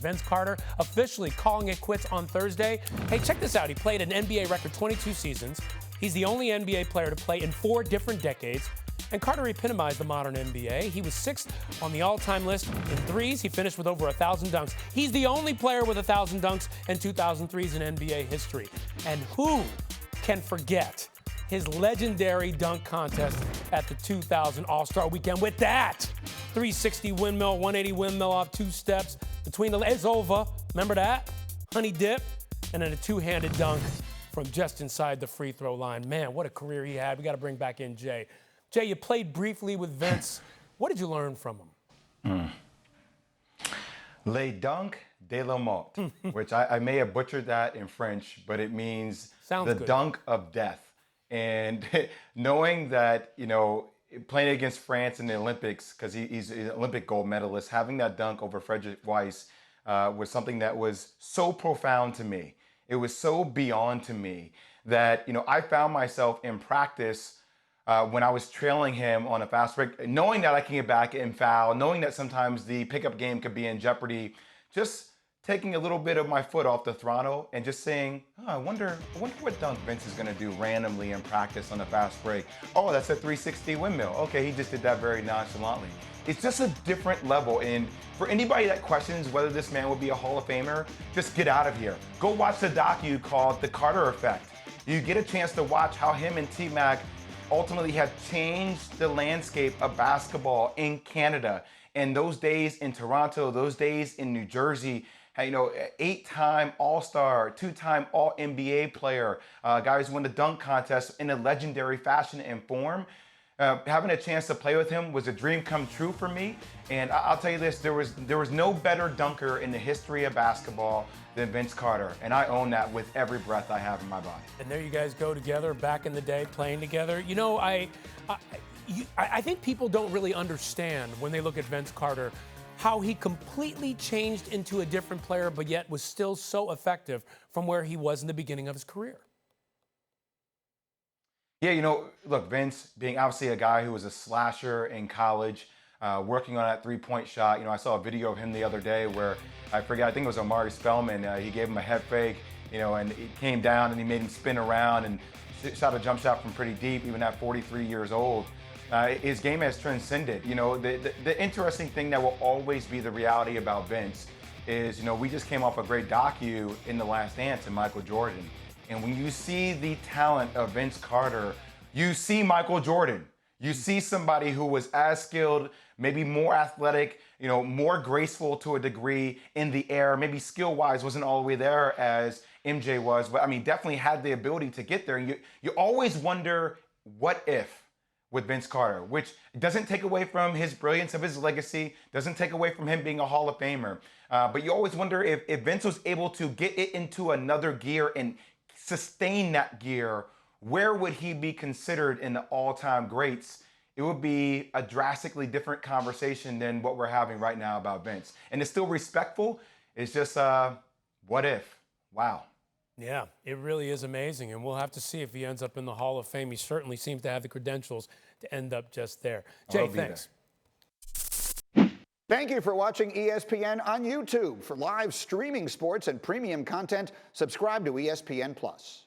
Vince Carter officially calling it quits on Thursday. Hey, check this out. He played an NBA record 22 seasons. He's the only NBA player to play in 4 different decades. And Carter epitomized the modern NBA. He was 6th on the all-time list in threes. He finished with over 1,000 dunks. He's the only player with 1,000 dunks and 2,000 threes in NBA history. And who can forget his legendary dunk contest at the 2000 All-Star Weekend with that 360 windmill, 180 windmill off 2 steps between the it's over. Remember that? Honey dip, and then a 2-handed dunk from just inside the free throw line. Man, what a career he had. We got to bring back in Jay. Jay, you played briefly with Vince. What did you learn from him? Le dunk de la mort, which I may have butchered that in French, but it means the good. dunk of death. And knowing that, you know, playing against France in the Olympics, because he's an Olympic gold medalist, having that dunk over Frederick Weiss was something that was so profound to me. It was so beyond to me that, you know, I found myself in practice when I was trailing him on a fast break, knowing that I can get back and foul, knowing that sometimes the pickup game could be in jeopardy, just taking a little bit of my foot off the throttle and just saying, oh, I wonder what dunk Vince is going to do randomly in practice on a fast break. Oh, that's a 360 windmill. Okay, he just did that very nonchalantly. It's just a different level. And for anybody that questions whether this man will be a Hall of Famer, just get out of here. Go watch the docu called The Carter Effect. You get a chance to watch how him and T-Mac ultimately have changed the landscape of basketball in Canada. And those days in Toronto, those days in New Jersey, you know, 8-time All-Star, 2-time All-NBA player, guys won the dunk contest in a legendary fashion and form. Having a chance to play with him was a dream come true for me. And I'll tell you this, there was no better dunker in the history of basketball than Vince Carter. And I own that with every breath I have in my body. And there you guys go together back in the day playing together. You know, I think people don't really understand when they look at Vince Carter how he completely changed into a different player, but yet was still so effective from where he was in the beginning of his career. Yeah, you know, look, Vince being obviously a guy who was a slasher in college, working on that three-point shot. You know, I saw a video of him the other day where I think it was Omari Spellman. He gave him a head fake, you know, and he came down and he made him spin around and shot a jump shot from pretty deep, even at 43 years old. His game has transcended. You know, the interesting thing that will always be the reality about Vince is, you know, we just came off a great docu in The Last Dance and Michael Jordan. And when you see the talent of Vince Carter, you see Michael Jordan. You see somebody who was as skilled, maybe more athletic, you know, more graceful to a degree in the air, maybe skill-wise wasn't all the way there as MJ was, but I mean, definitely had the ability to get there. And you always wonder, what if? With Vince Carter, which doesn't take away from his brilliance of his legacy, doesn't take away from him being a Hall of Famer. But you always wonder if Vince was able to get it into another gear and sustain that gear, where would he be considered in the all-time greats? It would be a drastically different conversation than what we're having right now about Vince. And it's still respectful. It's just, what if? Wow. Yeah, it really is amazing, and we'll have to see if he ends up in the Hall of Fame. He certainly seems to have the credentials to end up just there. Jay, thanks. Thank you for watching ESPN on YouTube. For live streaming sports and premium content, subscribe to ESPN+.